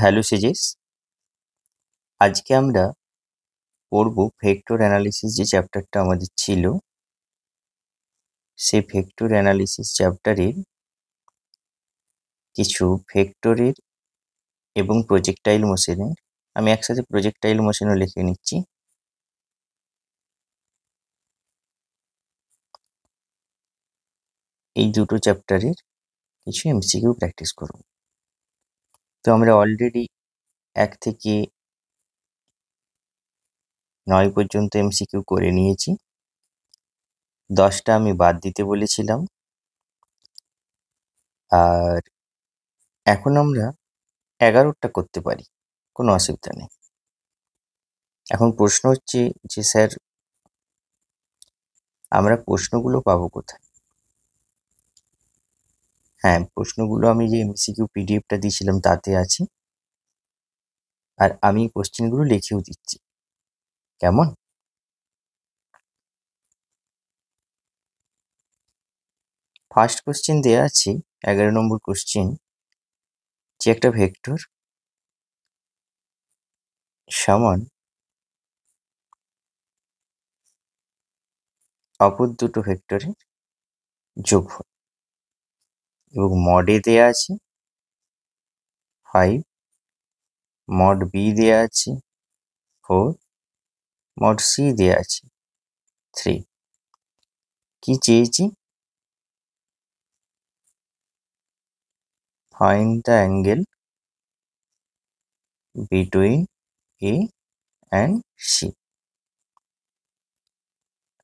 Hello সেজেস, আজকে আমরা পড়ব ভেক্টর অ্যানালিসিস যে চ্যাপ্টারটা আমাদের ছিল, সেই ভেক্টর অ্যানালিসিস চ্যাপ্টারের কিছু ভেক্টরের এবং প্রজেক্টাইল মোশনের। আমি একসাথে প্রজেক্টাইল মোশনও লিখে নিচ্ছি। এই দুটো চ্যাপ্টারের কিছু এমসিকিউ প্র্যাকটিস করব। তো আমরা অলরেডি 1 থেকে 9 পর্যন্ত এমসিকিউ করে নিয়েছি। 10টা আমি বাদ দিতে বলেছিলাম, আর এখন আমরা 11টা করতে পারি, কোনো অসুবিধা নেই। এখন প্রশ্ন হচ্ছে যে স্যার, আমরা প্রশ্নগুলো পাবো কোথায়? হ্যাঁ, প্রশ্নগুলো আমি যে এমসিকিউ পিডিএফটা দিয়েছিলাম তাতে আছে, আর আমি কোশ্চেনগুলো লিখেও দিচ্ছি। কেমন? ফার্স্ট কোশ্চেন দেওয়া আছে, 11 নম্বর কোশ্চেন, যে একটা ভেক্টর সমান অপর দুটো ভেক্টরের যোগফল, এবং মডে দেয়া আছে 5, মড বি দেয়া আছে 4, মড সি দেয়া আছে 3। কি চেয়েছি? Find the angle between A and C.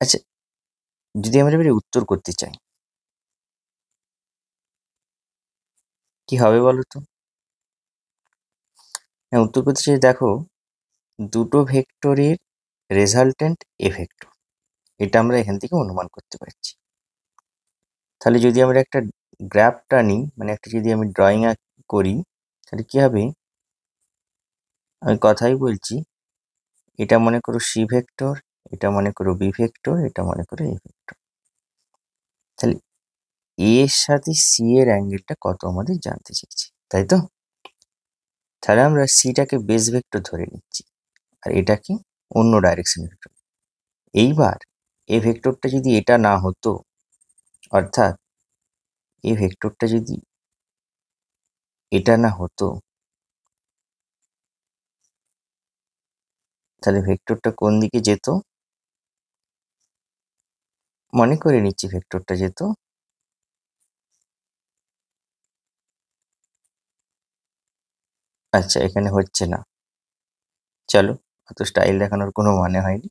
আচ্ছা, যদি আমরা এবারে উত্তর করতে চাই, কি হবে বলো তো? হ্যাঁ, উত্তর করতে চাই, দেখো, দুটো ভেক্টরের রেজাল্টেন্ট এ ভেক্টর, এটা আমরা এখান থেকে অনুমান করতে পারছি। তাহলে যদি আমরা একটা গ্রাফ টানি, মানে একটা যদি আমি ড্রয়িং করি, তাহলে কি হবে? আমি কথাই বলছি, এটা মনে করো সি ভেক্টর, এটা মনে করো বি ভেক্টর, এটা মনে করো এ ভেক্টর। তাহলে এ এর সাথে সি এর অ্যাঙ্গেলটা কত আমাদের জানতে চেয়েছি, তাই তো? তাহলে আমরা সিটাকে বেস ভেক্টর ধরে নিচ্ছি, আর এটাকে অন্য ডাইরেকশন ভেক্টর। এইবার এ ভেক্টরটা যদি এটা না হতো, অর্থাৎ এই ভেক্টরটা যদি এটা না হতো, তাহলে ভেক্টরটা কোন দিকে যেত? মনে করে নিচ্ছি ভেক্টরটা যেত আচ্ছা, এখানে হচ্ছে না, চলো, অত স্টাইল দেখানোর কোনো মানে হয়নি।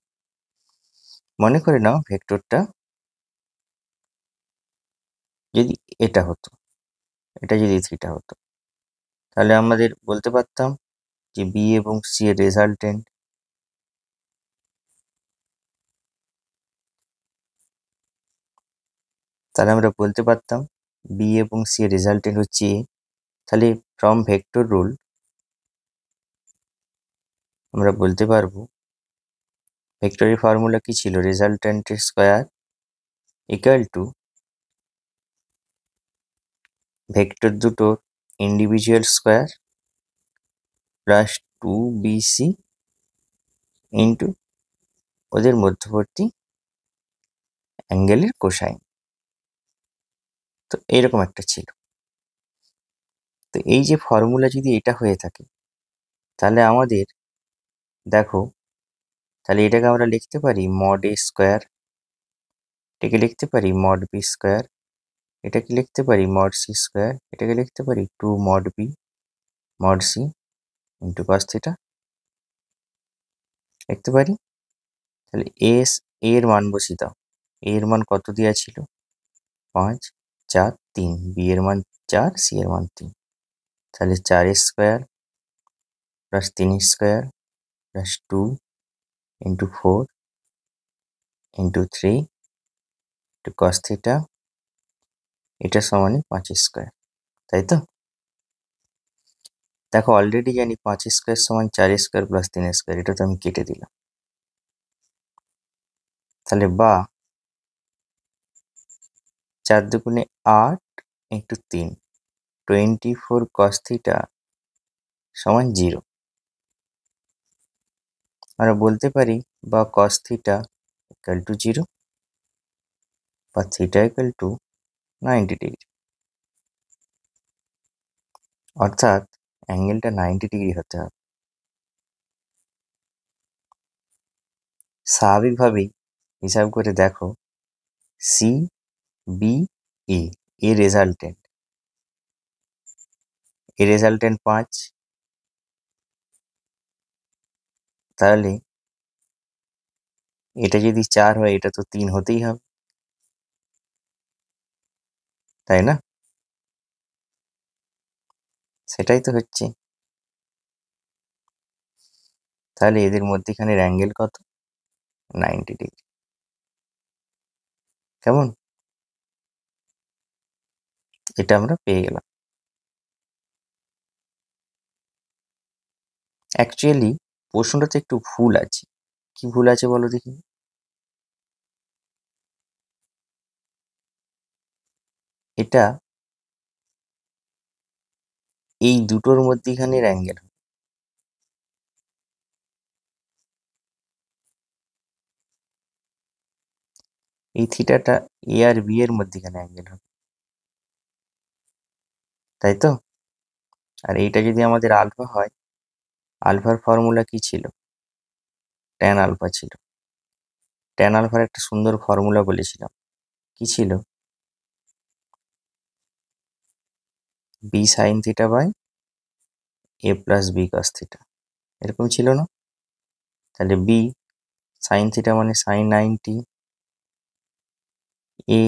মনে করে নাও ভেক্টরটা যদি এটা হতো, এটা যদি থিটা হতো, তাহলে আমাদের বলতে পারতাম যে বি এবং সি এর রেজাল্টেন্ট তাহলে আমরা বলতে পারতাম বি এবং সি এর রেজাল্টেন্ট হচ্ছে এ। তাহলে ফ্রম ভেক্টর রুল আমরা বলতে পারবো ভেক্টরের ফর্মুলা কি ছিল? রেজাল্টেন্টের স্কোয়ার ইকুয়াল টু ভেক্টর দুটোর individual square plus 2bc into ওদের মধ্যবর্তী অ্যাঙ্গেলের কোসাইন। তো এইরকম একটা ছিল। তো এই যে ফর্মুলা যদি এটা হয়ে থাকে, তাহলে আমাদের দেখো, তাহলে এটাকে আমরা লিখতে পারি মড এ স্কোয়ার, এটাকে লিখতে পারি মড বি স্কোয়ার, এটাকে লিখতে পারি মড সি স্কোয়ার, এটাকে লিখতে পারি 2 mod B mod C into cos theta লিখতে পারি। তাহলে এর মান বসিয়ে দাও। এর মান কত দেওয়া ছিল? 5, 4, 3। বি এর মান 4, সি এর মান 3। তাহলে 4 square plus 3 square plus 2 into 4 into 3 into cos theta, এটা সমানই 5 স্কোয়ার, তাই তো? দেখো, অলরেডি জানি 5 স্কোয়ার সমান 4 স্কোয়ার প্লাস 3 স্কোয়ার, এটা তো আমি কেটে দিলাম। তাহলে বা 4 দুগুণে 8 ইন্টু 3, 24 কস থিটা সমান 0। আমরা বলতে পারি বা cos থিটা ইকুয়াল টু 0 বা থিটা ইকুয়াল টু 90 ডিগ্রি, অর্থাৎ অ্যাঙ্গেলটা 90 ডিগ্রি হতে হবে। স্বাভাবিকভাবেই হিসাব করে দেখো, সি বি এ এর রেজাল্টেন্ট 5, তাহলে এটা যদি 4 হয় এটা তো 3 হতেই হবে, তাই না? সেটাই তো হচ্ছে। তাহলে এদের মধ্যেখানের অ্যাঙ্গেল কত? 90 ডিগ্রি। কেমন? এটা আমরা পেয়ে গেলাম। অ্যাকচুয়ালি প্রশ্নটাতে একটু ভুল আছে। কি ভুল আছে বলো দেখি? এটা এই দুটোর মধ্যেখানের অ্যাঙ্গেল। এই থিটাটা এ আর বি এর মধ্যেখানে অ্যাঙ্গেল হবে, তাই তো? আর এইটা যদি আমাদের আলফা হয়, আলফার ফর্মুলা কি ছিল? ট্যান আলফা ছিল। ট্যান আলফার একটা সুন্দর ফর্মুলা বলেছিলাম, কি ছিল? B sine theta by A plus B cos theta, এরকম ছিল না? তাহলে বি সাইন থিটা মানে sine 90, A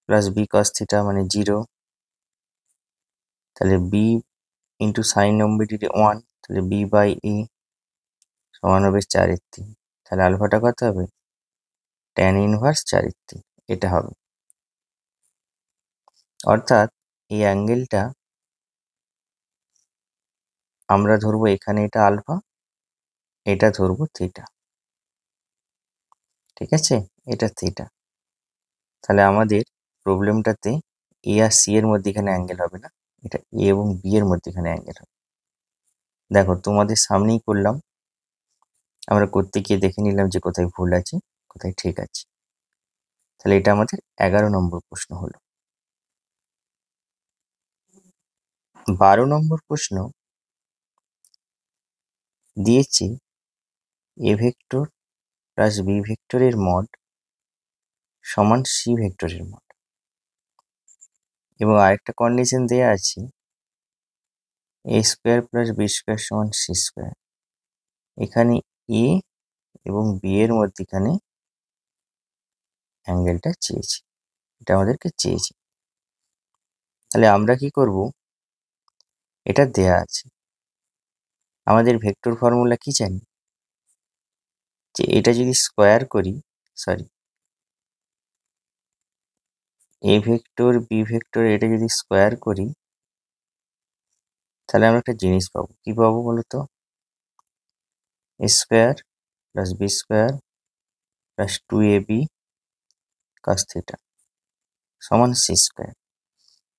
plus B cos theta মানে 0, তাহলে বি ইন্টু সাইন 90 ডিগ্রি 1, তাহলে বি বাই এ সমান হবে 4/3। তাহলে আলফাটা কত হবে? ট্যান ইনভার্স 4/3, এটা হবে। অর্থাৎ এই অ্যাঙ্গেলটা আমরা ধরবো এখানে এটা আলফা, এটা ধরবো থিটা, ঠিক আছে? এটা থিটা। তাহলে আমাদের প্রবলেমটাতে এ আর সি এর মধ্যেখানে অ্যাঙ্গেল হবে না, এটা এ এবং বি এর মধ্যেখানে অ্যাঙ্গেল হবে। দেখো তোমাদের সামনেই করলাম, আমরা করতে গিয়ে দেখে নিলাম যে কোথায় ভুল আছে কোথায় ঠিক আছে। তাহলে এটা আমাদের 11 নম্বর প্রশ্ন হলো। 12 নম্বর প্রশ্ন দিয়েছে এ ভেক্টর প্লাস বি ভেক্টরের মড সমান সি ভেক্টরের মড, এবং আরেকটা কন্ডিশন দেয়া আছে এ স্কোয়ার প্লাস বি স্কোয়ার সমান সি স্কোয়ার। এখানে এ এবং বি এর মধ্যেখানে অ্যাঙ্গেলটা চেয়েছি, এটা আমাদেরকে চেয়েছি। তাহলে আমরা কি করব? এটা দেয়া আছে, আমাদের ভেক্টর ফর্মুলা কি জানি? যে এটা যদি স্কোয়ার করি, sorry, A vector B vector এটা যদি স্কোয়ার করি, তাহলে আমরা একটা জিনিস পাবো। কি পাবো বলো তো? A square plus B square plus 2ab cos theta সমান সি স্কোয়ার।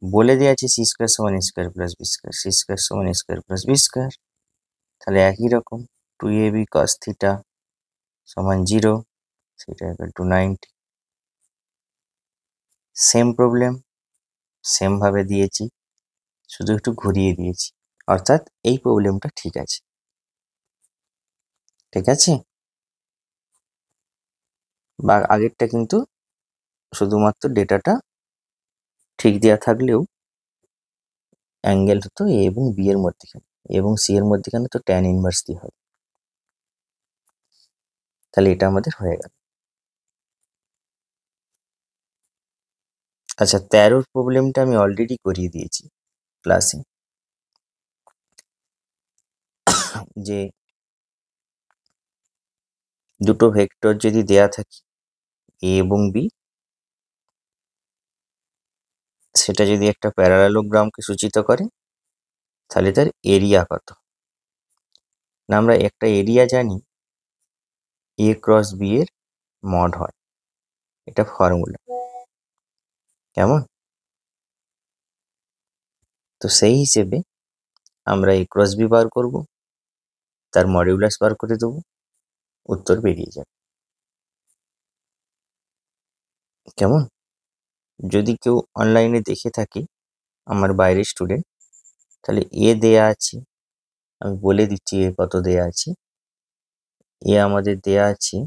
বলে দেওয়া আছে সি স্কোয়ার সমান A square plus B square, C square সমান A square plus B square. তাহলে একই রকম 2ab cos থিটা সমান 0, theta equal to 90। Same problem, same ভাবে দিয়েছি, শুধু একটু ঘুরিয়ে দিয়েছি, অর্থাৎ এই প্রবলেমটা ঠিক আছে। ঠিক আছে? বা আগেরটা কিন্তু শুধুমাত্র ডেটাটা ঠিক দেওয়া থাকলেও অ্যাঙ্গেল হতো এ এবং বি এর মধ্যেখানে, এ এবং সি এর মধ্যেখানে তো ট্যান ইনভার্স দিয়ে হবে। তাহলে এটা আমাদের হয়ে গেল। আচ্ছা, 13 প্রবলেমটা আমি অলরেডি করিয়ে দিয়েছি ক্লাসে, যে দুটো ভেক্টর যদি দেয়া থাকে এ এবং বি, সেটা যদি একটা প্যারালেলোগ্রামকে সূচিত করে, তাহলে তার এরিয়া কত? না, আমরা একটা এরিয়া জানি এ ক্রস বি এর মড হয়, এটা ফর্মুলা। কেমন? তো সেই হিসেবে আমরা এ ক্রস বি বার করব, তার মডিউলাস বার করে দেবো, উত্তর বেরিয়ে যাবে। কেমন? যদি কেউ অনলাইনে দেখে থাকে, আমার বাইরের স্টুডেন্ট, তাহলে এ দেয়া আছে, আমি বলে দিচ্ছি এ কত দেয়া আছে। এ আমাদের দেয়া আছে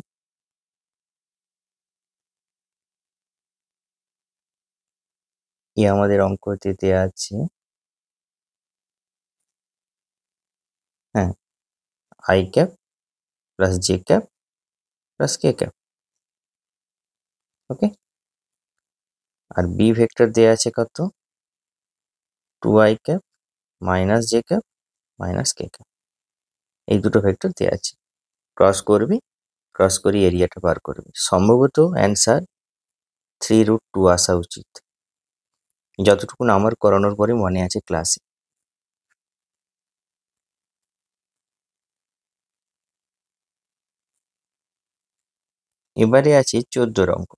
আমাদের অঙ্কতে দেয়া আছে, হ্যাঁ, I cap plus J cap plus K cap. Okay, আর বি ভেক্টর দেয়া আছে কত? 2i cap minus J cap minus K cap. এই দুটো ভেক্টর দেয়া আছে, ক্রস করবি, ক্রস করে এরিয়াটা বার করবি। সম্ভবত অ্যান্সার 3√2 আসা উচিত, যতটুকুন আমার করানোর পরে মনে আছে ক্লাসে। এবারে আছে 14 অঙ্ক।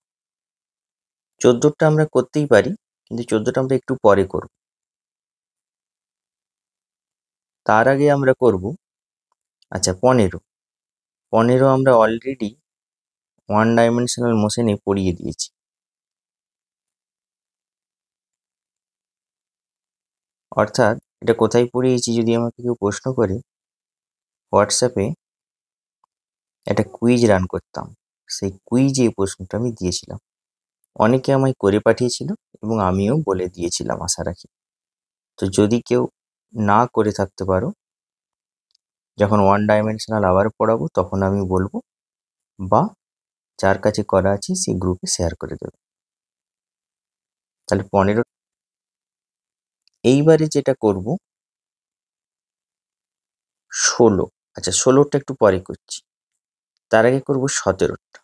14টা আমরা করতেই পারি, কিন্তু 14টা আমরা একটু পরে করব। তার আগে আমরা করব, আচ্ছা 15 আমরা অলরেডি ওয়ান ডাইমেনশনাল মোশনে পড়িয়ে দিয়েছি। অর্থাৎ এটা কোথায় পড়িয়েছি, যদি আমাকে কেউ প্রশ্ন করে, হোয়াটসঅ্যাপে একটা কুইজ রান করতাম, সেই কুইজে এই প্রশ্নটা আমি দিয়েছিলাম। অনেকে আমায় করে পাঠিয়েছিল এবং আমিও বলে দিয়েছিলাম, আশা রাখি। তো যদি কেউ না করে থাকতে পারো, যখন ওয়ান ডাইমেনশনাল আবার পড়াবো তখন আমি বলবো, বা যার কাছে করা আছে সেই গ্রুপে শেয়ার করে দেবে। তাহলে 15, এইবারে যেটা করব 16। আচ্ছা 16টা একটু পরে করছি, তার আগে করব 17টা।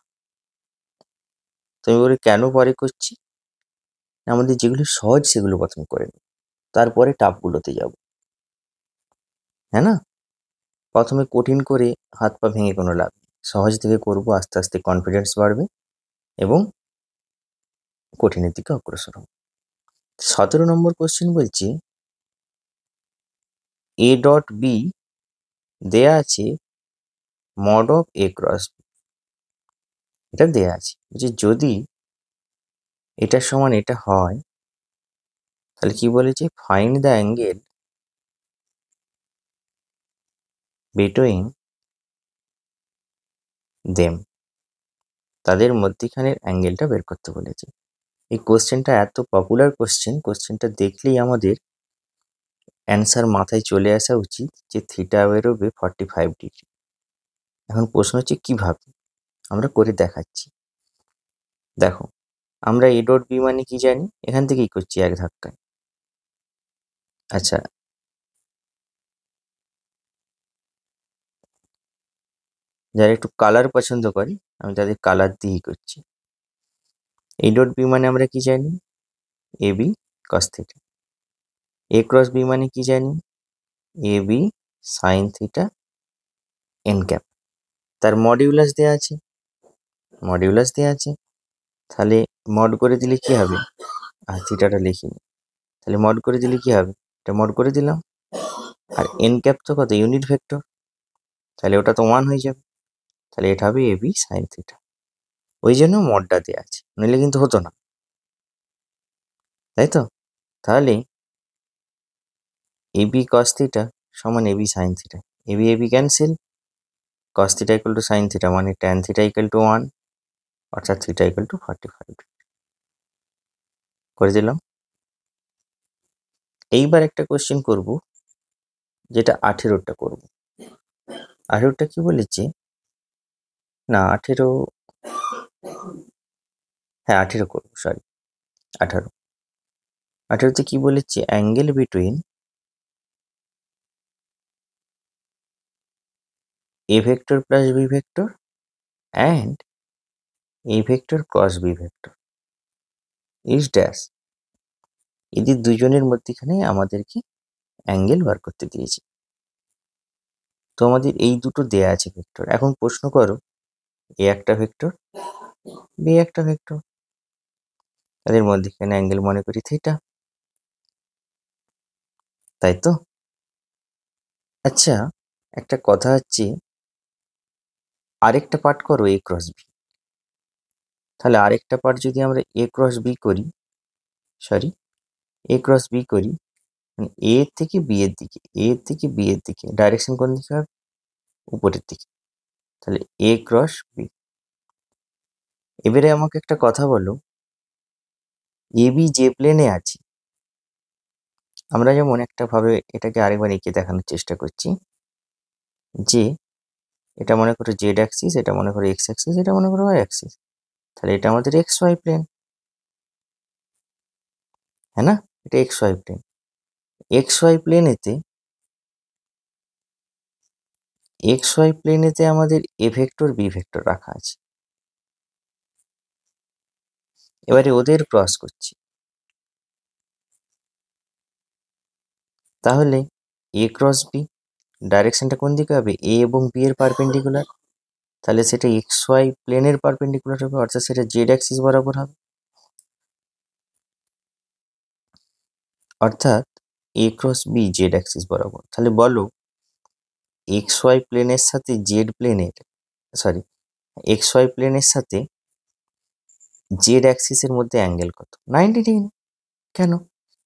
তো এবারে কেন পরে করছি, আমাদের যেগুলো সহজ সেগুলো প্রথম করে নেব, তারপরে টাফগুলোতে যাব, হ্যাঁ না? প্রথমে কঠিন করে হাত পা ভেঙে কোনো লাভ নেই। সহজ থেকে করব, আস্তে আস্তে কনফিডেন্স বাড়বে এবং কঠিনের দিকে অগ্রসর হব। 17 নম্বর কোশ্চেন বলছি, এ ডট বি দেয়া আছে mod of A cross B, এটা দেয়া আছে। বলছি যদি এটার সমান এটা হয়, তাহলে কি বলেছে, find the angle between them, তাদের মধ্যিখানের অ্যাঙ্গেলটা বের করতে বলেছে। এই কোশ্চেনটা এত পপুলার কোশ্চেনটা দেখলেই আমাদের অ্যান্সার মাথায় চলে আসা উচিত যে থিটা বেরোবে 45 ডিগ্রি। এখন প্রশ্ন হচ্ছে কিভাবে, আমরা করে দেখাচ্ছি। দেখো, আমরা এ ডট বি মানে কি জানি, এখান থেকেই করছি এক ধাক্কায়। আচ্ছা, যারা একটু কালার পছন্দ করে, আমি তাদের কালার দিয়েই করছি। এ ডট বি মানে আমরা কি জানি, A B cos theta. A cross B মানে কি জানি, A B sine theta N cap. তার মডিউলাস দেওয়া আছে, তাহলে মড করে দিলে কি হবে, আর থিটাটা লিখিনি, তাহলে মড করে দিলে কি হবে, এটা মড করে দিলাম। আর এন ক্যাপ তো কত, ইউনিট ভেক্টর, তাহলে ওটা তো 1 হয়ে যাবে, তাহলে এটা হবে এ বি সাইন থিটা। ওই জন্য মডটা দেওয়া আছে, নইলে কিন্তু হতো না, তাই তো? তাহলে এ বি কস থিটা সমান A B sine theta, A B cancel, cos theta equal to sine theta মানে ট্যান থিটা ইকুয়াল টু 1, অর্থাৎ থিটা ইকুয়াল টু 45 করে দিলাম। এইবার একটা কোশ্চেন করব, যেটা 18টা করব। 18টা কি বলেছে, না 18, হ্যাঁ 18 করবো, সরি 18। 18তে কি বলেছে, angle between A vector plus B vector and A vector cross B vector is dash. এদের দুজনের মধ্যেখানে আমাদেরকে অ্যাঙ্গেল বার করতে দিয়েছে। তো আমাদের এই দুটো দেয়া আছে ভেক্টর। এখন প্রশ্ন করো, এ একটা ভেক্টর, বি একটা ভেক্টর, তাদের মধ্যেখানে অ্যাঙ্গেল মনে করি থিটা, তাই তো? আচ্ছা, একটা কথা হচ্ছে, আরেকটা পার্ট করো এ ক্রস বি। তাহলে আরেকটা পার্ট যদি আমরা এ ক্রস বি করি, সরি, এ ক্রস বি করি, মানে এ থেকে বি এর দিকে, এ থেকে বি এর দিকে ডাইরেকশন কোন দিকে হবে? উপরের দিকে। তাহলে এ ক্রস বি। এবারে আমাকে একটা কথা বলো, এ বি যে প্লেনে আছে, আমরা যেমন একটা ভাবে এটাকে আরেকবার এঁকে দেখানোর চেষ্টা করছি, যে এটা মনে করো জেড অ্যাক্সিস, এটা মনে করো এক্স অ্যাক্সিস, এটা মনে করো ওয়াই অ্যাক্সিস। তাহলে এটা আমাদের এক্স ওয়াই প্লেন, হ্যাঁ না? এটা X Y plane. X Y প্লেনেতে, এক্স ওয়াই প্লেনেতে আমাদের এ ভেক্টর বি ভেক্টর রাখা আছে। এবারে ওদের ক্রস করছি। তাহলে এ ক্রস বি ডাইরেকশনটা কোন দিকে হবে? এ এবং বি এর পারপেন্ডিকুলার। তাহলে সেটা এক্স ওয়াই প্লেনের পারপেন্ডিকুলার হবে, অর্থাৎ সেটা জেড অ্যাক্সিস বরাবর হবে। অর্থাৎ এ ক্রস বি জেড অ্যাক্সিস বরাবর। তাহলে বলো, এক্স ওয়াই প্লেনের সাথে জেড প্লেনের, সরি, এক্স ওয়াই প্লেনের সাথে জেড অ্যাক্সিসের মধ্যে অ্যাঙ্গেল কত? 90 ডিগ্রি। কেন?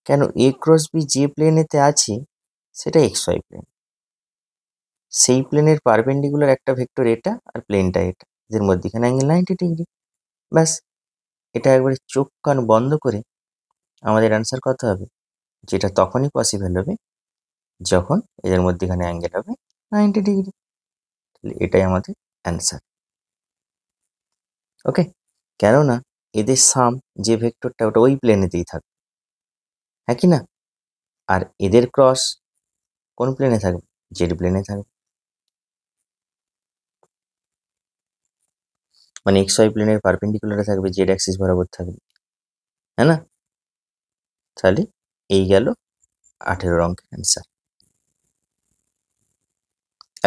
কেন এ ক্রস বি যে প্লেনেতে আছে সেটা এক্স ওয়াই প্লেন, সেই প্লেনের পারপেন্ডিকুলার একটা ভেক্টর এটা, আর প্লেনটা এটা, এদের মধ্যেখানে অ্যাঙ্গেল 90 ডিগ্রি। ব্যাস, এটা একবারে চোখ কান বন্ধ করে আমাদের অ্যান্সার কত হবে? যেটা তখনই পসিবল হবে যখন এদের মধ্যেখানে অ্যাঙ্গেল হবে 90 ডিগ্রি। তাহলে এটাই আমাদের অ্যান্সার। ওকে, কেননা এদের সাম যে ভেক্টরটা ওটা ওই প্লেনেতেই থাকবে, হ্যাঁ কি না? আর এদের ক্রস কোন প্লেনে থাকবে? জেড প্লেনে থাকবে। মানে এক্স ওয়াই প্লেনের পারপেন্ডিকুলারে থাকবে, জেড অ্যাক্সিস বরাবর থাকবে, হ্যাঁ না? তাহলে এই গেল 18 অঙ্কের অ্যান্সার।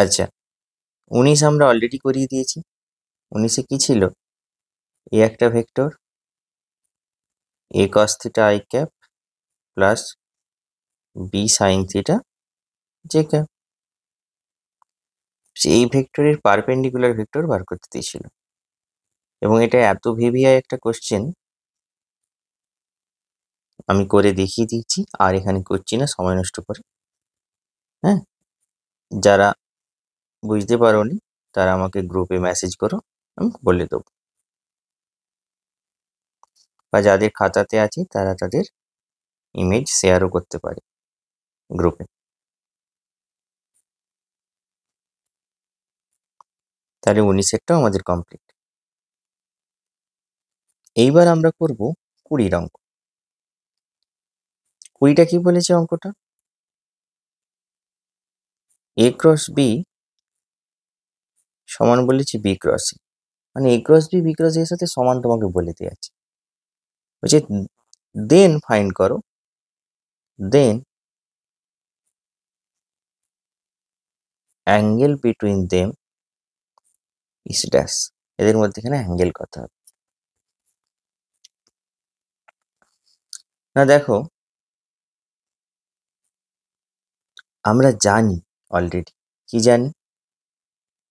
আচ্ছা, 19 আমরা অলরেডি করিয়ে দিয়েছি। 19-এ কি ছিল? এ একটা vector, A cos theta I cap plus B sine theta J cap. এই ভেক্টরের পারপেন্ডিকুলার ভেক্টর বার করতে দিয়েছিল, এবং এটা এত ভিভিআই একটা কোশ্চেন, আমি করে দেখিয়ে দিচ্ছি, আর এখানে করছি না সময় নষ্ট করে। হ্যাঁ, যারা বুঝতে পারোনি তারা আমাকে গ্রুপে মেসেজ করো, আমি বলে দেবো, বা যাদের খাতাতে আছে তারা তাদের ইমেজ শেয়ারও করতে পারে গ্রুপে। তাহলে 19-এরটাও আমাদের কমপ্লিট। এইবার আমরা করব 20 অঙ্ক। 20টা কি বলেছে অঙ্কটা? এ ক্রস বি সমান বলেছি বি ক্রস এ, মানে এ ক্রস বি বি ক্রস এর সাথে সমান তোমাকে বলে দেওয়া আছে। বলছে দেন ফাইন্ড করো, দেন অ্যাঙ্গেল বিটুইন দেম ইস ড্যাশ। এদের মধ্যেখানে অ্যাঙ্গেল কত হবে? না দেখো, আমরা জানি অলরেডি, কি জানি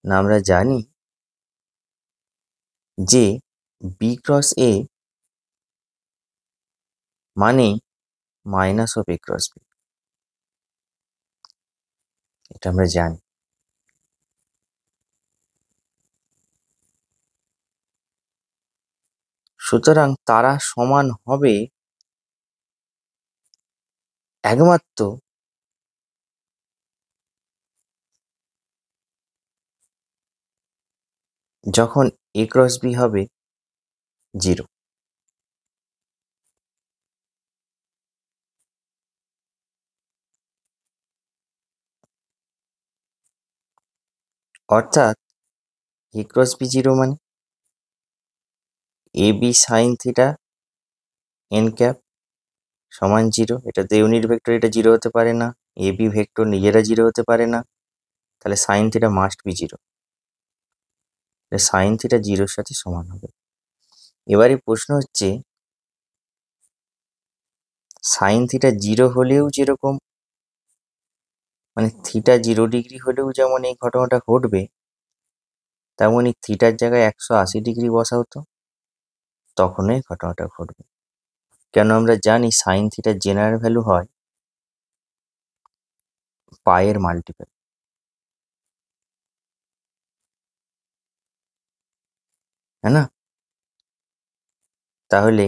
না, আমরা জানি যে বি ক্রস এ মানে minus of A cross B, এটা আমরা জানি। সুতরাং তারা সমান হবে একমাত্র যখন এ ক্রস বি হবে 0। অর্থাৎ এ ক্রস বি 0 মানে A B sine theta N cap সমান 0। এটা তো ইউনিট ভেক্টর, এটা 0 হতে পারে না। এ বি ভেক্টর নিজেরা 0 হতে পারে না, তাহলে sine theta must be 0। Sine theta 0-র সাথে সমান হবে। এবারে প্রশ্ন হচ্ছে, সাইন থিটা 0 হলেও যেরকম মানে থিটা 0 ডিগ্রি হলেও যেমন এই ঘটনাটা ঘটবে, তেমনই থিটার জায়গায় 180 ডিগ্রি বসাও তো, তখনই ঘটনাটা ঘটবে। কেন আমরা জানি সাইন থিটার জেনারেল ভ্যালু হয় পায়ের মাল্টিপল, হ্যাঁ না? তাহলে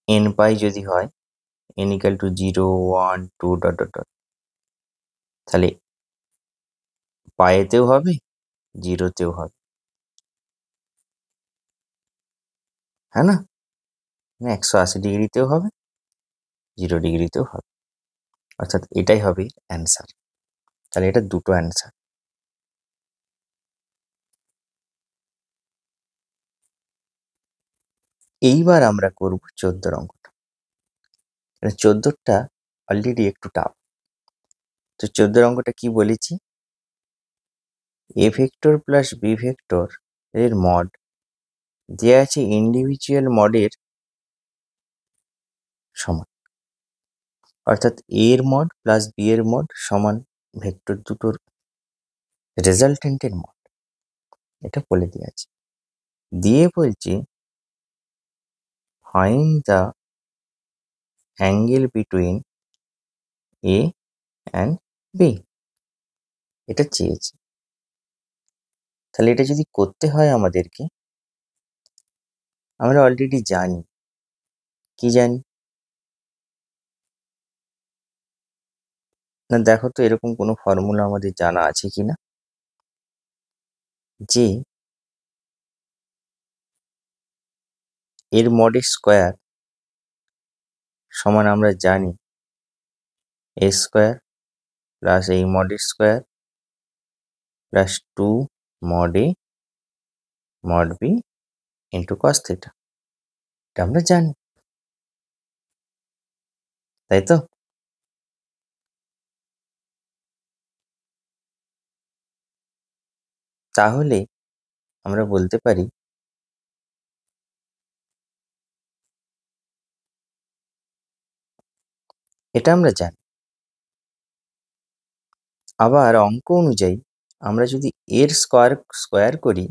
n পাই যদি হয় n equal to 0 1 2 dot dot dot, তাহলে পায়েতেও হবে, জিরোতেও হবে, হ্যাঁ না? 180 ডিগ্রিতেও হবে, 0 ডিগ্রিতেও হবে, অর্থাৎ এটাই হবে অ্যান্সার। তাহলে এটা দুটো অ্যান্সার। এইবার আমরা করব 14 অঙ্কটা। 14টা অলরেডি একটু টাফ। তো 14 অঙ্কটা কি বলেছি, এ ভেক্টর প্লাস বি ভেক্টর এর মড দেওয়া আছে ইন্ডিভিজুয়াল মডের সমান, অর্থাৎ এ এর মড প্লাস বি এর মড সমান ভেক্টর দুটোর রেজাল্টেন্টের মড, এটা বলে দেওয়া আছে। দিয়ে বলছে find the angle between A and B, এটা চেয়েছে। তাহলে এটা যদি করতে হয় আমাদেরকে, আমরা অলরেডি জানি, কি জানি না, দেখো তো এরকম কোনো ফর্মুলা আমাদের জানা আছে কিনা, যে এর মডের স্কোয়ার সমান আমরা জানি এ স্কোয়ার প্লাস এই মডের square plus 2 mod A mod B into cos theta, এটা আমরা জানি, তাই তো? তাহলে আমরা বলতে পারি এটা আমরা জানি। আবার অঙ্ক অনুযায়ী আমরা যদি এর স্কোয়ার করি,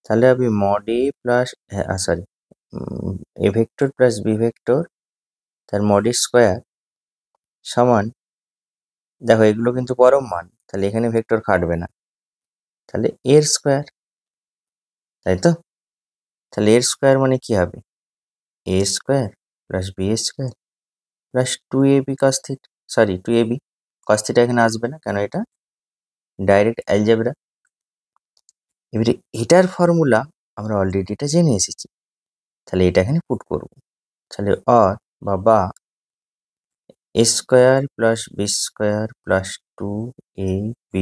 তাহলে হবে mod A plus, sorry, A vector plus B vector তার মডের স্কোয়ার সমান, দেখো এগুলো কিন্তু পরম মান, তাহলে এখানে ভেক্টর খাটবে না, তাহলে এর স্কোয়ার, তাই তো? তাহলে এর স্কোয়ার মানে কি হবে, A square plus B square plus 2ab cos theta, sorry 2ab cos theta এখানে আসবে না, কেন এটা ডাইরেক্ট অ্যালজেব্রা। এবারে এটার ফর্মুলা আমরা অলরেডি এটা জেনে এসেছি, তাহলে এটা এখানে পুট করব। তাহলে অর বা A square plus B square plus 2ab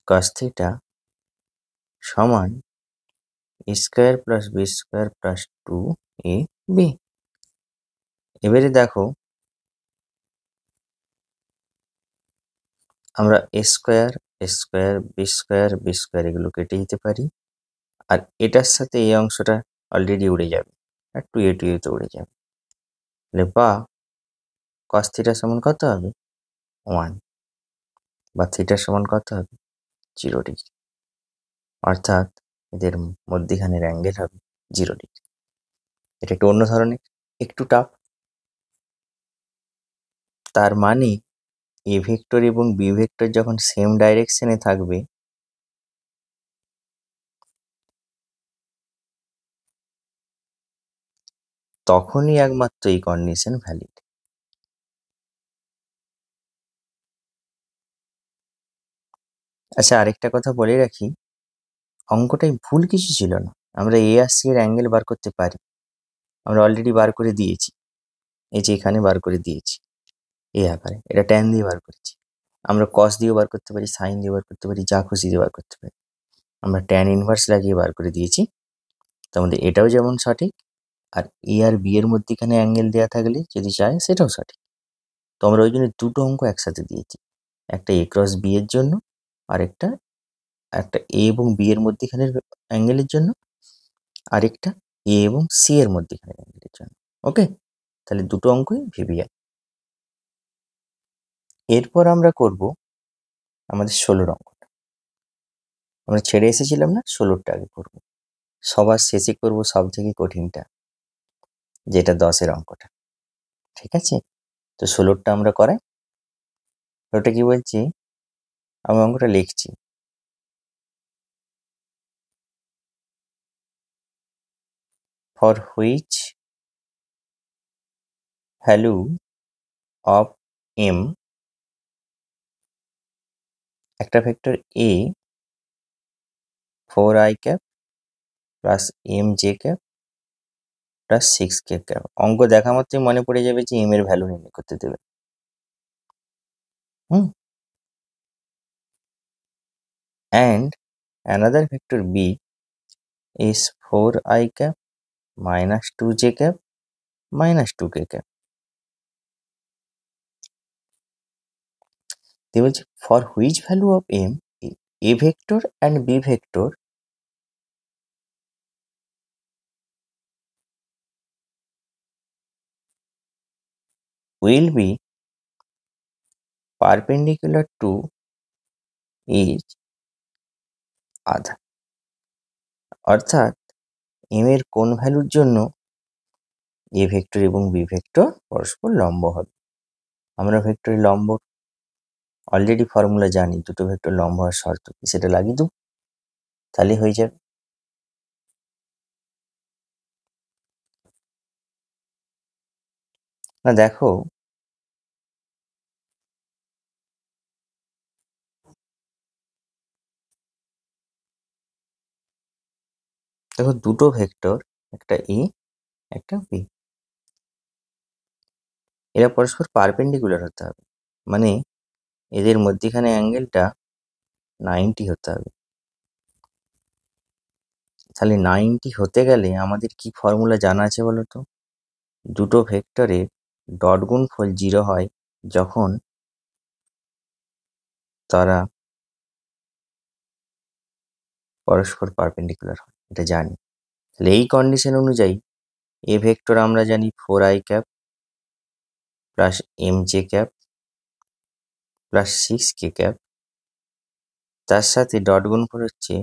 cos theta সমান A square plus B square plus 2ab। এবারে দেখো আমরা এ স্কোয়ার বি স্কোয়ার এগুলো কেটে দিতে পারি, আর এটার সাথে এই অংশটা অলরেডি উড়ে যাবে, আর 2a তো উড়ে যাবে। তাহলে বা কস থিটা সমান কত হবে 1, বা থিটার সমান কত হবে 0 ডিগ্রি, অর্থাৎ এদের মধ্যিখানের অ্যাঙ্গেল হবে 0 ডিগ্রি। এটা একটু অন্য ধরনের, একটু টাফ। তার মানে এ ভেক্টর এবং বি ভেক্টর যখন সেম ডাইরেকশনে থাকবে, তখনই একমাত্র এই কন্ডিশন ভ্যালিড। আচ্ছা, আরেকটা কথা বলে রাখি, অঙ্কটাই ভুল কিছু ছিল না, আমরা এ আর সি এর অ্যাঙ্গেল বার করতে পারি, আমরা অলরেডি বার করে দিয়েছি, এই যে এখানে বার করে দিয়েছি এই আকারে, এটা ট্যান দিয়ে বার করেছি। আমরা কস দিয়েও বার করতে পারি, সাইন দিয়ে বার করতে পারি, যা খুশি দিয়ে বার করতে পারি, আমরা ট্যান ইনভার্স লাগিয়ে বার করে দিয়েছি। তার মধ্যে এটাও যেমন সঠিক, আর এ আর বি এর মধ্যেখানে অ্যাঙ্গেল দেওয়া থাকলে যদি চায় সেটাও সঠিক। তো আমরা ওই জন্য দুটো অঙ্ক একসাথে দিয়েছি, একটা এ ক্রস বি এর জন্য, আর একটা এ এবং বি এর মধ্যেখানের অ্যাঙ্গেলের জন্য, আরেকটা এ এবং সি এর মধ্যেখানের অ্যাঙ্গেলের জন্য। ওকে, তাহলে দুটো অঙ্কই ভিভিআই। এরপর আমরা করব আমাদের 16 অঙ্কটা। আমরা ছেড়ে এসেছিলাম না, 16টা আগে করব। সবার শেষে করব সব থেকে কঠিনটা, যেটা 10-এর অঙ্কটা। ঠিক আছে? তো 16টা আমরা করাই। ওটা কি বলছি, আমি অঙ্কটা লিখছি। For which value of M, একটা vector A 4i cap plus M J cap plus 6k cap. অঙ্ক দেখা মাত্রই মনে পড়ে যাবে যে এম এর ভ্যালু নির্ণয় করতে দেবে। And another vector B is 4i cap minus 2j cap minus 2k cap. They will say for which value of m a vector and b vector will be perpendicular to each other. অর্থাৎ m এর কোন ভ্যালুর জন্য a vector এবং b vector পরস্পর লম্ব হবে। আমরা ভেক্টরের লম্ব অলরেডি ফর্মুলা জানি, দুটো ভেক্টর লম্ব হওয়ার শর্ত কি সেটা লাগিয়ে দেব, তাহলে হয়ে যাবে। না দেখো, দুটো ভেক্টর, একটা এ একটা বি, এরা পরস্পর পারপেন্ডিকুলার হতে হবে, মানে এদের মধ্যিখানে অ্যাঙ্গেলটা 90 হতে হবে। তাহলে 90 হতে গেলে আমাদের কি ফর্মুলা জানা আছে বলো তো? দুটো ভেক্টরের ডট গুণফল 0 হয় যখন তারা পরস্পর পারপেন্ডিকুলার হয়, এটা জানি। তাহলে এই কন্ডিশন অনুযায়ী এ ভেক্টর আমরা জানি 4i cap plus M J cap plus 6k cap, তার সাথে ডট গুণফল হচ্ছে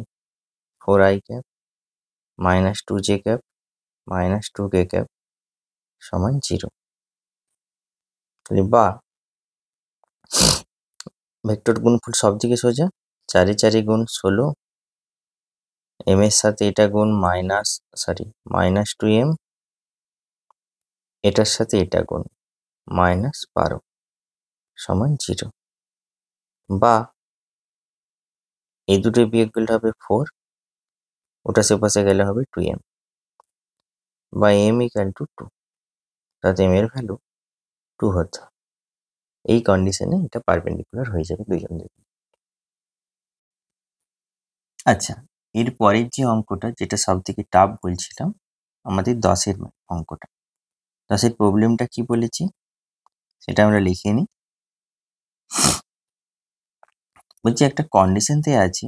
4i cap minus 2j cap minus 2k cap সমান 0। বা ভেক্টর গুণফল সব দিকে সোজা, 4 4 গুণ 16, এম এর সাথে এটা গুণ মাইনাস 2m, এটার সাথে এটা গুণ -12 সমান 0। বা এই দুটো বিয়োগ করলে হবে 4, ওটা সেপাশে গেলে হবে 2m, বা m ইকুয়াল টু 2, তাতে m এর ভ্যালু 2 হতে হবে। এই কন্ডিশনে এটা পারপেন্ডিকুলার হয়ে যাবে দুইজন দিকে। আচ্ছা, এর পরের যে অঙ্কটা, যেটা সব থেকে টাফ বলছিলাম, আমাদের 10-এর অঙ্কটা। 10-এর প্রবলেমটা কি বলেছি সেটা আমরা লিখে নিই। বলছি একটা কন্ডিশন তে আছে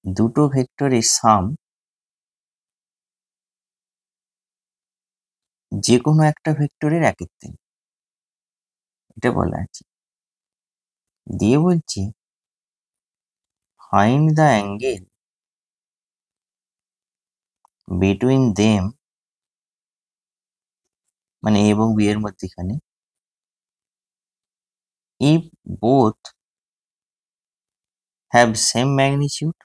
দুটো ভেক্টরের সাম যে কোনো একটা ভেক্টরের একের তিন, এটা বলা আছে। দিয়ে বলছি find the angle between them, মানে এ এবং বি এর মধ্যেখানে, if both have same magnitude,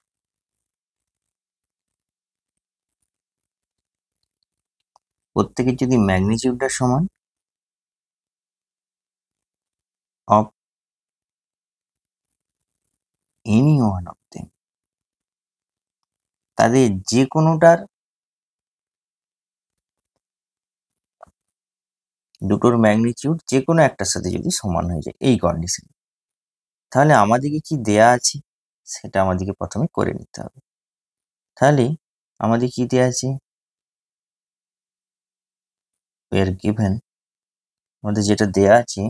প্রত্যেকের যদি ম্যাগনিটিউডটা সমান, of any one of them, তাদের যে কোনোটার দুটোর ম্যাগনিটিউড যে কোনো একটার সাথে যদি সমান হয়ে যায়, এই কন্ডিশন, তাহলে আমাদেরকে কি দেয়া আছে সেটা আমাদেরকে প্রথমে করে নিতে হবে। তাহলে আমাদের কি দেয়া আছে, গিভেন, আমাদের যেটা দেয়া আছে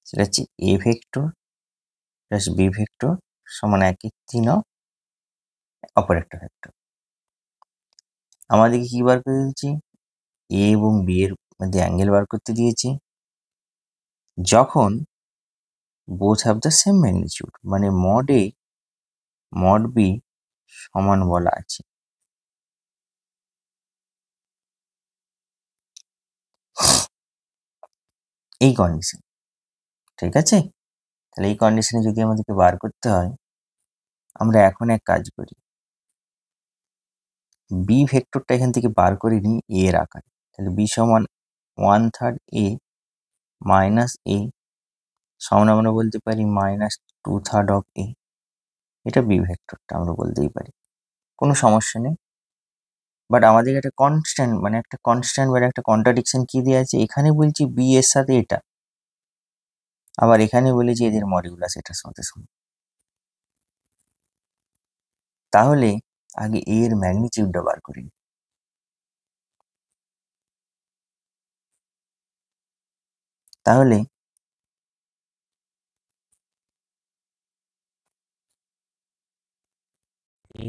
সেটা হচ্ছে A vector plus B vector সমান 1/3 অপর একটা ভেক্টর। আমাদেরকে কি বার করে দিয়েছি, এ এবং বি এর মধ্যে অ্যাঙ্গেল বার করতে দিয়েছি যখন both have the same magnitude, মানে মড এ মড বি সমান বলা আছে। এই কন্ডিশন, ঠিক আছে। তাহলে এই কন্ডিশনে যদি আমাদেরকে বার করতে হয়, আমরা এখন এক কাজ করি, বি ভেক্টরটা এখান থেকে বার করে নিই এ এর আকারে। তাহলে বি সমান 1/3 এ মাইনাস এ সমান আমরা বলতে পারি -2/3 অফ এ। এটা বি ভেক্টরটা আমরা বলতেই পারি, কোনো সমস্যা নেই। বাট আমাদের একটা কনস্ট্যান্ট, মানে একটা কনস্ট্যান্ট বা একটা কন্ট্রাডিকশন কি দেওয়া আছে, এখানে বলছি বি এর সাথে এটা, আবার এখানে বলেছি এদের মডিউলাস এটার সাথে সমান। তাহলে আগে এ এর ম্যাগনিটিউডটা বার করি। তাহলে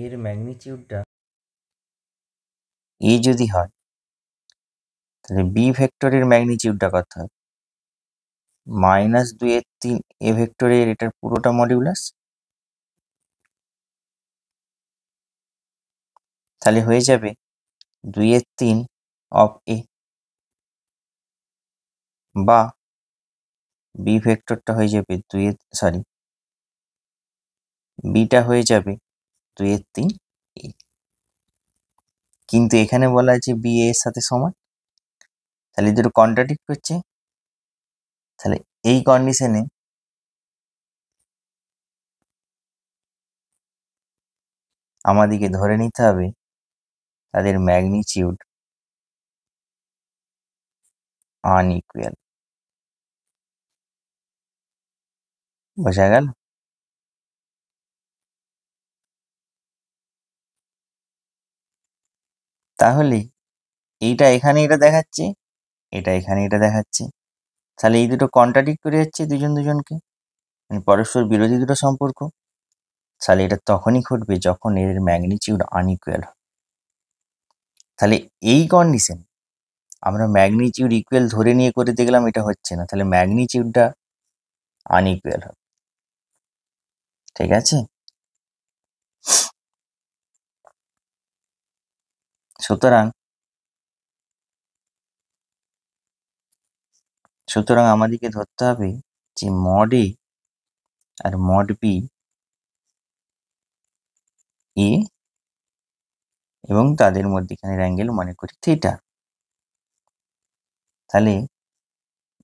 এর ম্যাগনিটিউডটা এ যদি হয়, তাহলে বি ভেক্টরের ম্যাগনিটিউডটা কত হয়, -2/3 এ ভেক্টরের এটার পুরোটা মডিউলাস। তাহলে হয়ে যাবে 2/3 অফ এ, বা বি ভেক্টরটা হয়ে যাবে বিটা হয়ে যাবে 2/3 এ। কিন্তু এখানে বলা আছে বি এ এর সাথে সমান, তাহলে দুটো কন্ট্রাডিক্ট করছে। তাহলে এই কন্ডিশনে আমাদেরকে ধরে নিতে হবে তাদের ম্যাগনিটিউড আনইকুয়াল। বোঝা গেল? তাহলে এইটা এখানে এটা দেখাচ্ছে, এটা এখানে এটা দেখাচ্ছে, তাহলে এই দুটো কন্ট্রাডিক্ট করে যাচ্ছে দুজন দুজনকে, মানে পরস্পর বিরোধী দুটো সম্পর্ক। তাহলে এটা তখনই ঘটবে যখন এর ম্যাগনিটিউড আনইকুয়াল হবে। তাহলে এই কন্ডিশন আমরা ম্যাগনিটিউড ইকুয়াল ধরে নিয়ে করে দেখলাম এটা হচ্ছে না, তাহলে ম্যাগনিটিউডটা আনইকুয়াল হবে। ঠিক আছে, সুতরাং সুতরাং আমাদেরকে ধরতে হবে যে মড এ আর মড বি এ এবং তাদের মধ্যেখানের অ্যাঙ্গেল মনে করি থিটা। তাহলে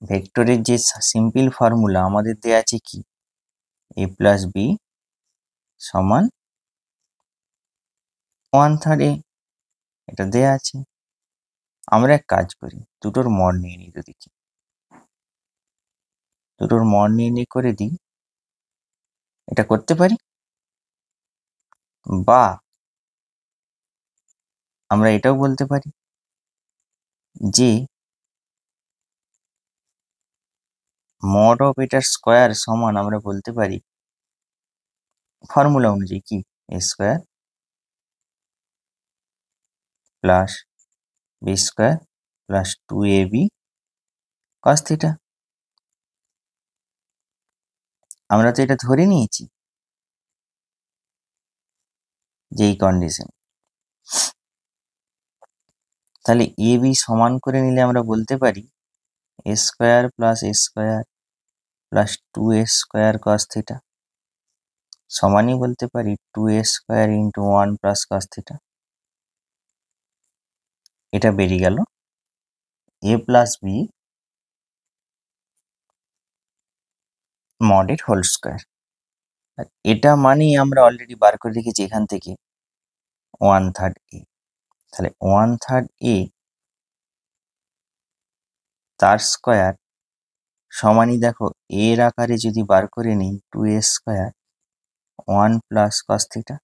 ভেক্টরের যে সিম্পল ফর্মুলা আমাদের দেয়া আছে কি, এ প্লাস বি সমান 1/3 এ, এটা দেয়া আছে। আমরা এক কাজ করি, দুটোর মড নিয়ে নিই, দেখি দুটোর মড নিয়ে করে দিই। এটা করতে পারি, বা আমরা এটাও বলতে পারি যে মড অফ এটার স্কোয়ার সমান আমরা বলতে পারি ফর্মুলা অনুযায়ী কি, A square plus B square plus 2ab cos theta. আমরা তো এটা ধরে নিয়েছি যে এই কন্ডিশন, তাহলে এ বি সমান করে নিলে আমরা বলতে পারি A square plus A square plus 2a square cos theta সমানই বলতে পারি 2a square into 1 plus cos theta. এটা বেরিয়ে গেল এ প্লাস বি মডের হোল স্কোয়ার। এটা মানেই আমরা অলরেডি বার করে রেখেছি এখান থেকে 1/3 এ। তাহলে 1/3 এ তার স্কোয়ার সমানই দেখো এর আকারে যদি বার করে নিই 2a square 1 plus cos theta.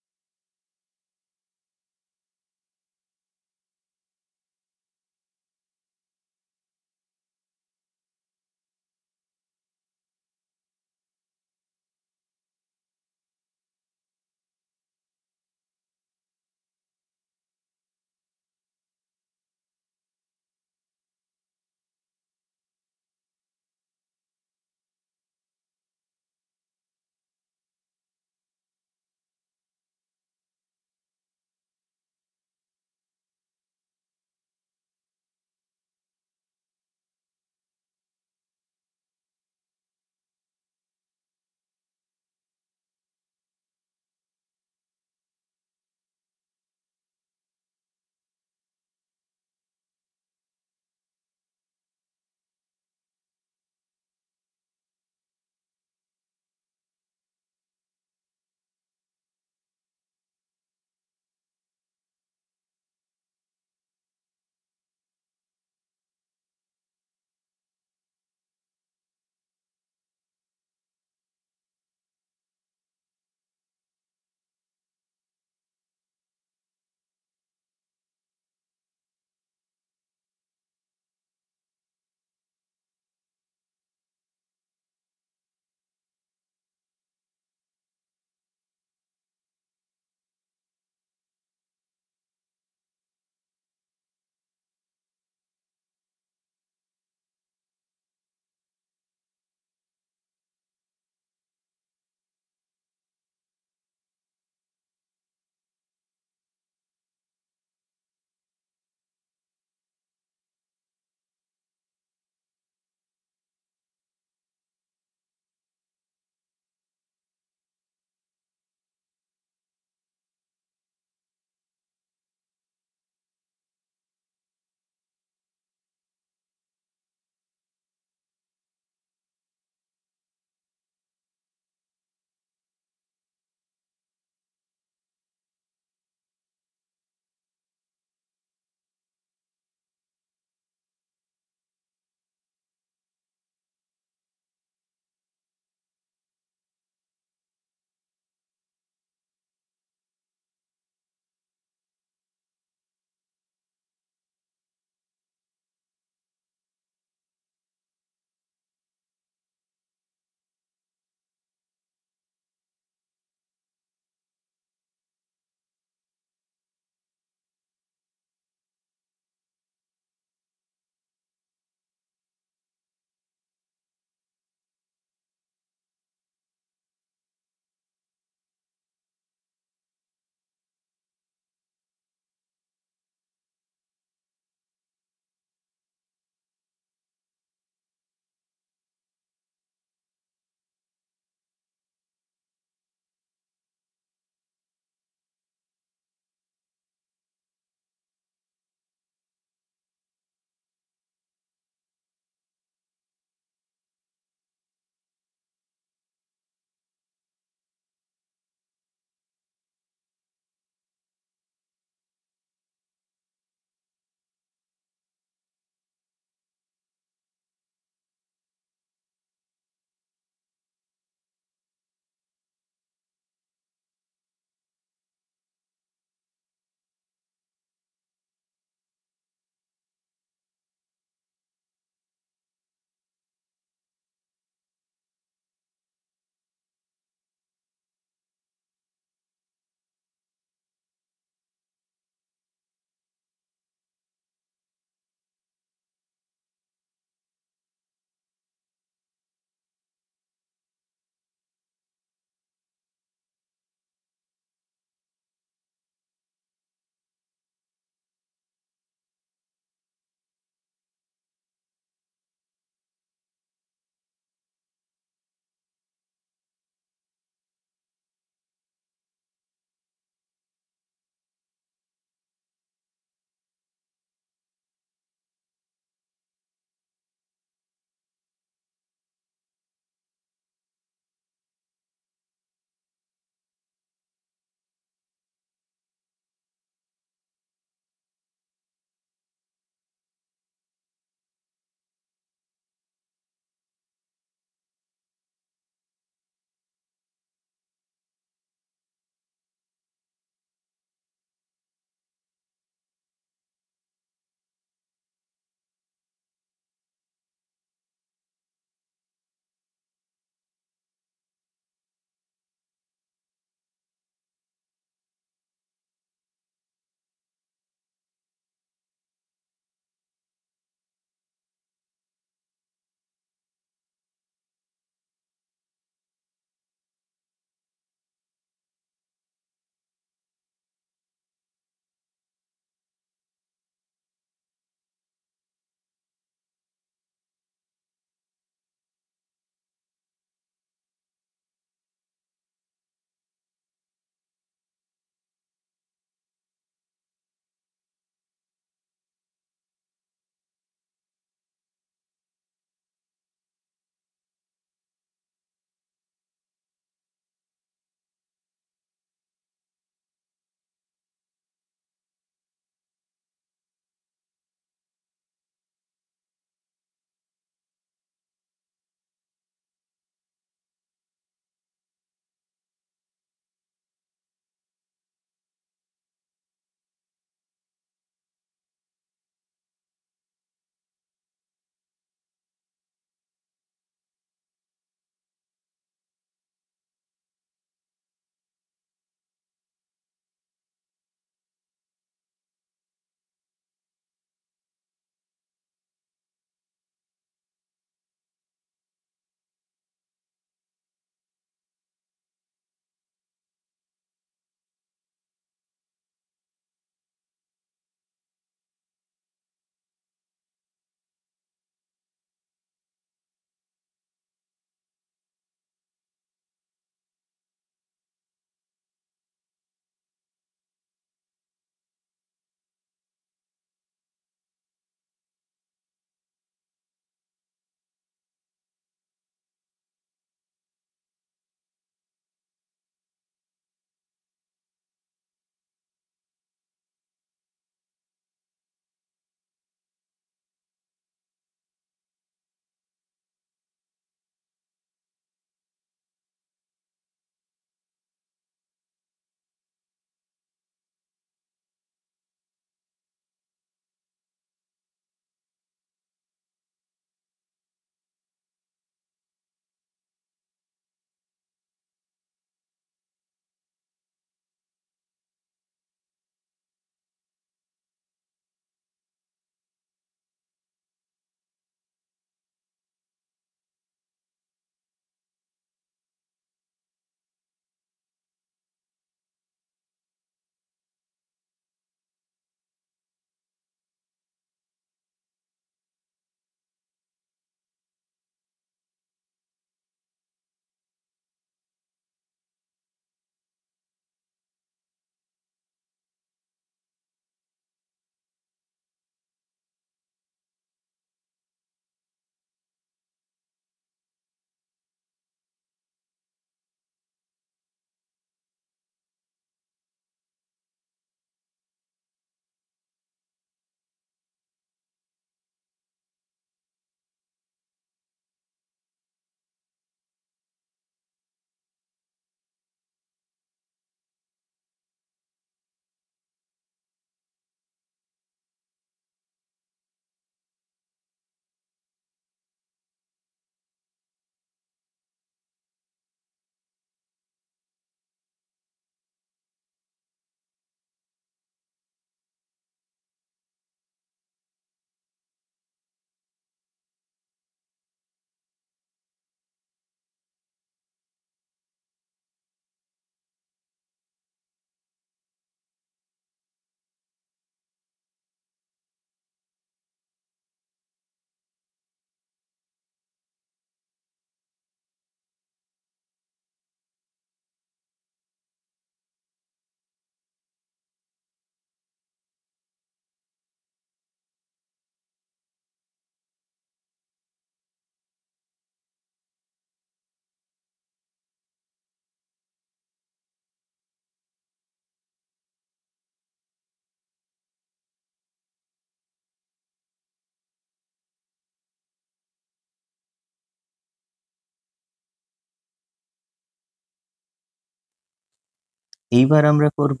এইবার আমরা করব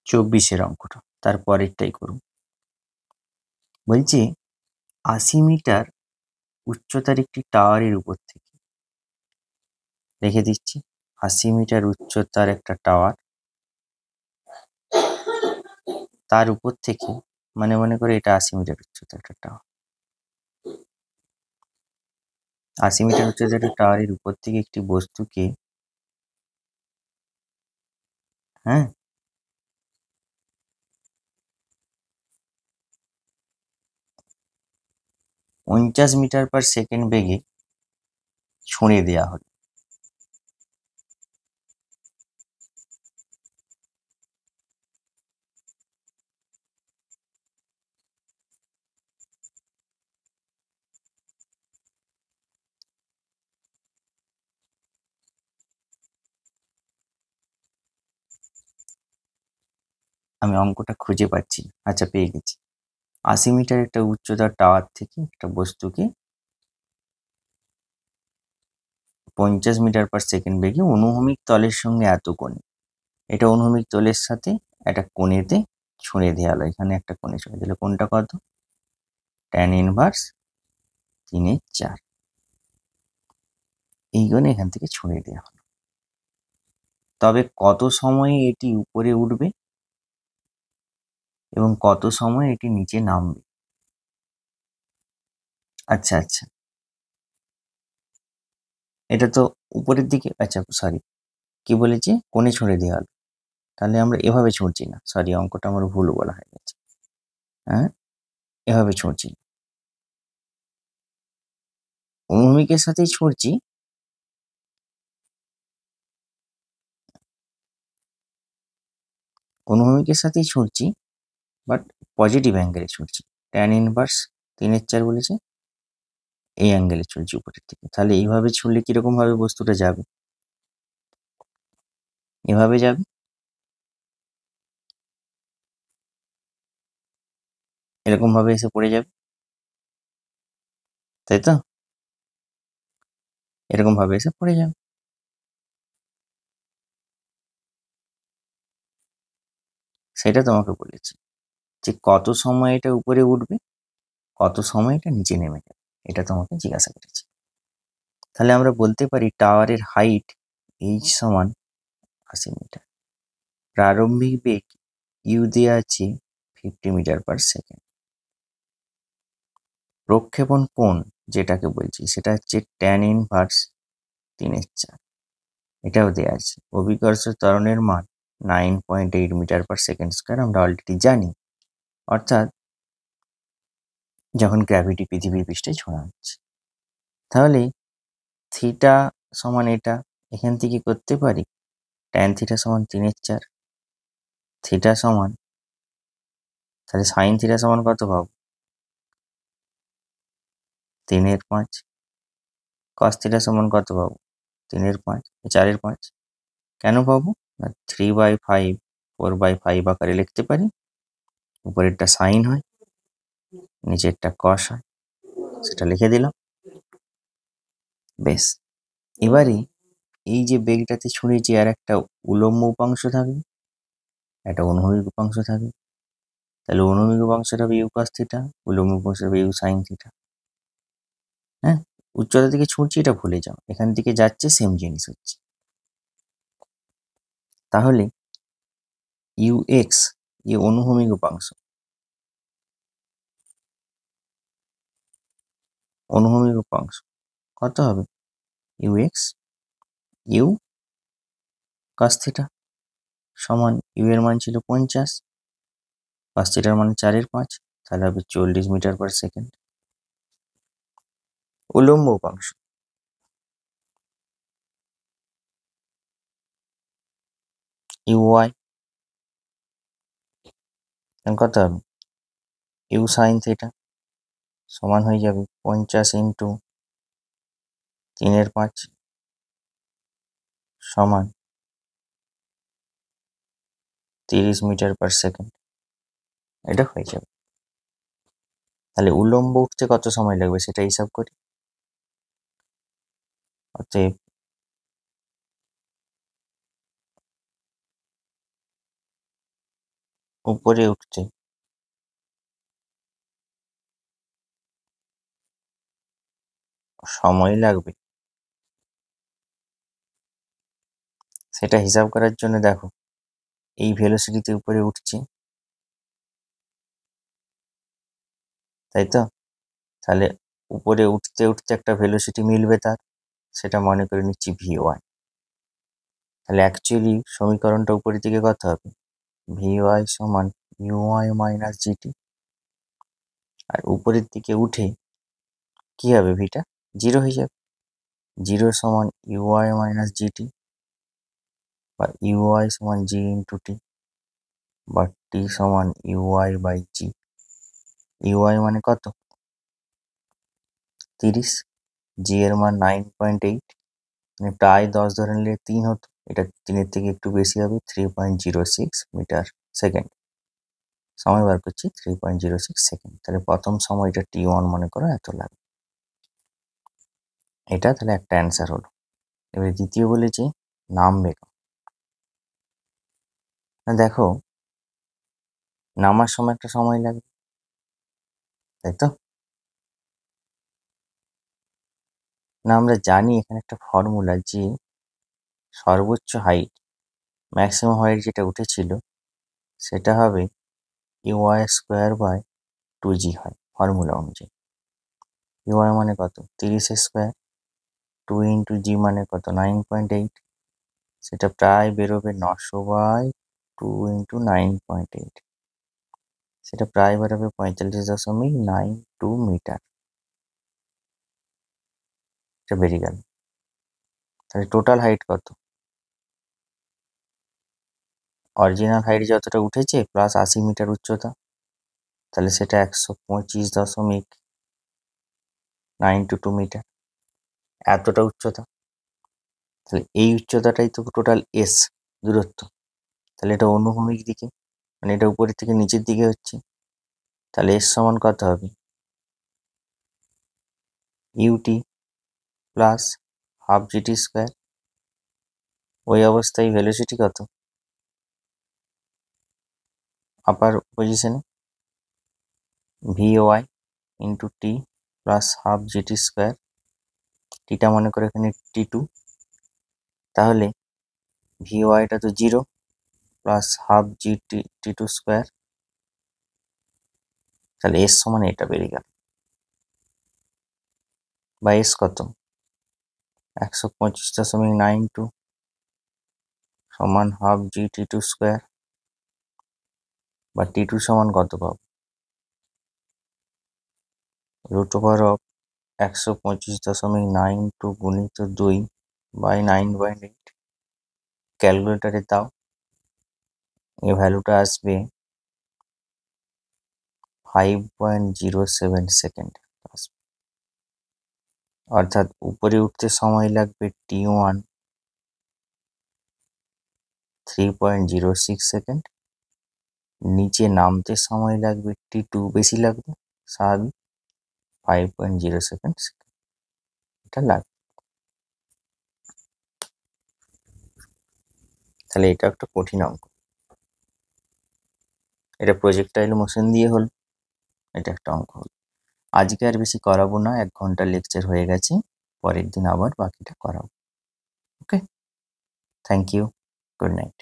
24-এর অঙ্কটা, তার পরেরটাই করব। বলছি 80 মিটার উচ্চতার একটি টাওয়ারের উপর থেকে, রেখে দিচ্ছি 80 মিটার উচ্চতার একটা টাওয়ার, তার উপর থেকে, মানে মনে করে এটা 80 মিটার উচ্চতার একটা টাওয়ার, 80 মিটার উচ্চতার একটা টাওয়ারের উপর থেকে একটি বস্তুকে, হ্যাঁ, 50 মিটার পার সেকেন্ড বেগে ছুঁড়ে দেওয়া হলো। আমি অঙ্কটা খুঁজে পাচ্ছি না। আচ্ছা, পেয়ে গেছি। 80 মিটার একটা উচ্চতার টাওয়ার থেকে একটা বস্তুকে 50 মিটার পার সেকেন্ড বেগে অনুভূমিক তলের সঙ্গে এত কোণে, এটা অনুভূমিক তলের সাথে একটা কোণেতে ছুঁড়ে দেওয়া হলো। এখানে একটা কোণে ছুঁড়ে দিলে কোণটা কত? tan inverse 3/4। এই কোণে এখান থেকে ছুঁড়ে দেওয়া হলো। তবে কত সময়ে এটি উপরে উঠবে এবং কত সময় এটি নিচে নামবে? আচ্ছা আচ্ছা, এটা তো উপরের দিকে, আচ্ছা সরি, কি বলেছি, কোণে ছুঁড়ে দেওয়া হলো। তাহলে আমরা এভাবে ছুঁড়ছি না, সরি, অঙ্কটা আমার ভুল বলা হয়ে গেছে। হ্যাঁ, এভাবে ছুঁড়ছি, অনুভূমিকের সাথেই ছুঁড়ছি, অনুভূমিকের সাথেই ছুঁড়ছি, বাট পজিটিভ অ্যাঙ্গেলে ছুঁড়ছি। tan ইনভার্স 3/4 বলেছে, এই অ্যাঙ্গেলে ছুঁড়ছি উপরের দিকে। তাহলে এইভাবে ছুঁড়লে কিরকম ভাবে বস্তুটা যাবে? এভাবে যাবে, এরকম ভাবে এসে পড়ে যাবে, তাই তো? এরকম ভাবে এসে পড়ে যাবে। সেটা তোমাকে বলেছি যে কত সময় এটা উপরে উঠবে, কত সময় এটা নিচে নেমে যাবে, এটা তোমাকে জিজ্ঞাসা করেছি। তাহলে আমরা বলতে পারি টাওয়ারের হাইট h সমান 80 মিটার, প্রারম্ভিক বেগ u দেওয়া আছে 50 মিটার পার সেকেন্ড, প্রক্ষেপণ কোণ যেটাকে বলছি সেটা হচ্ছে tan ইনভার্স 3/4, এটাও দেওয়া আছে। অভিকর্ষ ত্বরণের মান 9.8 মিটার পার সেকেন্ড স্কোয়ার, আমরা অলরেডি জানি। অর্থাৎ যখন গ্র্যাভিটি পৃথিবীর পৃষ্ঠে ছোঁয়া হচ্ছে, তাহলে থিটা সমান এটা, এখান থেকে করতে পারি tan থিটা সমান 3/4, থিটা সমান, তাহলে সাইন থিটা সমান কত পাবো? 3/5। কস থিটা সমান কত পাবো? 3/5, 4/5। কেন পাবো না, 3/5 4/5 আকারে লিখতে পারি। উপরেরটা সাইন হয়, নিচেরটা কস হয়, সেটা লিখে দিলাম। বেশ, এবারে এই যে বেগটাতে ছুঁড়েছি আর একটা উলম্ব উপাংশ থাকবে, একটা অনুভূমিক উপাংশ থাকবে। তাহলে অনুভূমিক উপাংশটা হবে ইউ কস থিটা, উলম্ব উপাংশ হবে ইউ সাইন থিটা। হ্যাঁ, উচ্চতা থেকে ছুঁড়ছি এটা ভুলে যাও, এখান থেকে যাচ্ছে সেম জিনিস হচ্ছে। তাহলে ইউ এক্স, এই অনুভূমিক উপাংশ, অনুভূমিক উপাংশ কত হবে? U X U cos theta সমান, ইউ এর মান ছিল 50, কস থিটার মানে 4/5, তাহলে হবে 40 মিটার পার সেকেন্ড। উলম্ব উপাংশ ইউ ওয়াই কত হবে? ইউ সাইন থিটা সমান হয়ে যাবে 50 ইন্টু 3/5 সমান 30 মিটার পার সেকেন্ড, এটা হয়ে যাবে। তাহলে উলম্ব উঠতে কত সময় লাগবে সেটা হিসাব করি। অতএব উপরে উঠতে সময় লাগবে, সেটা হিসাব করার জন্য দেখো এই ভেলোসিটিতে উপরে উঠছে, তাই তো? তাহলে উপরে উঠতে উঠতে একটা ভেলোসিটি মিলবে তার, সেটা মনে করে নিচ্ছি ভি ওয়াই। তাহলে অ্যাকচুয়ালি সমীকরণটা উপরের দিকে কত হবে? ভি ওয়াই সমান ইউআই মাইনাস জিটি। আর উপরের দিকে উঠে কি হবে? ভিটা জিরো হয়ে যাবে। জিরো সমান ইউআই মাইনাস জিটি, বা ইউআই সমান জি ইন্টু টি, বা টি সমান ইউআই বাই জি। ইউআই মানে কত? 30। জি এর মান 9.8, মানে প্রায় 10 ধরে নিলে 3 হতো, এটা 3-এর থেকে একটু বেশি হবে, 3.06 মিটার সেকেন্ড। সময় বার করছি 3.06 সেকেন্ড। তাহলে প্রথম সময়টা T1 মনে করো এত লাগবে। এটা তাহলে একটা অ্যান্সার হলো। এবার দ্বিতীয় বলেছি নামবে। না দেখো, নামার সময় একটা সময় লাগবে, তাই তো? না আমরা জানি এখানে একটা ফর্মুলা, যে সর্বোচ্চ হাইট, ম্যাক্সিমাম হাইট যেটা উঠেছিল সেটা হবে ইউআই স্কোয়ার বাই 2G হয় ফর্মুলা অনুযায়ী। ইউআই মানে কত? 30 স্কোয়ার, 2 ইন্টু জি মানে কত? 9.8, সেটা প্রায় বেরোবে 900/2 × 9.8, সেটা প্রায় বেরোবে 45.92 মিটার। এটা বেরিয়ে গেল। তাহলে টোটাল হাইট কত? অরিজিনাল হাইট যতটা উঠেছে প্লাস 80 মিটার উচ্চতা, তাহলে সেটা 125.92 মিটার, এতটা উচ্চতা। তাহলে এই উচ্চতাটাই তো টোটাল এস দূরত্ব। তাহলে এটা অনুভূমিক দিকে, মানে এটা উপরের থেকে নিচের দিকে হচ্ছে। তাহলে এস সমান কত হবে? U T plus half G T square. ওই অবস্থায় ভেলোসিটি কত? Upper position V Y into T plus half G T square. টিটা মনে করে এখানে T2। তাহলে ভি ওয়াইটা তো 0 plus half GT T2 square. তাহলে এস সমান এটা বেরিয়ে গেল। বা এস কত? 125.92 সমান হাফ জি T2 স্কোয়ার, বা T2 সমান কত পাবো? √অফ 125.92 গুণিত 2 বাই 9.8। ক্যালকুলেটারে দাও, এই ভ্যালুটা আসবে 5.07 সেকেন্ড। অর্থাৎ উপরে উঠতে সময় লাগবে T1 3.06 সেকেন্ড, নিচে নামতে সময় লাগবে T2 বেশি লাগবে স্বাভাবিক, 5.07 সেকেন্ড। এটা লাগবে। তাহলে এটা একটা কঠিন অঙ্ক। এটা প্রজেক্টাইল মোশন দিয়ে হলো, এটা একটা অঙ্ক হলো। আজকে আর বেশি করাবো না, 1 ঘন্টা লেকচার হয়ে গেছে, পরের দিন আবার বাকিটা করাবো। ওকে, থ্যাংক ইউ, গুড নাইট।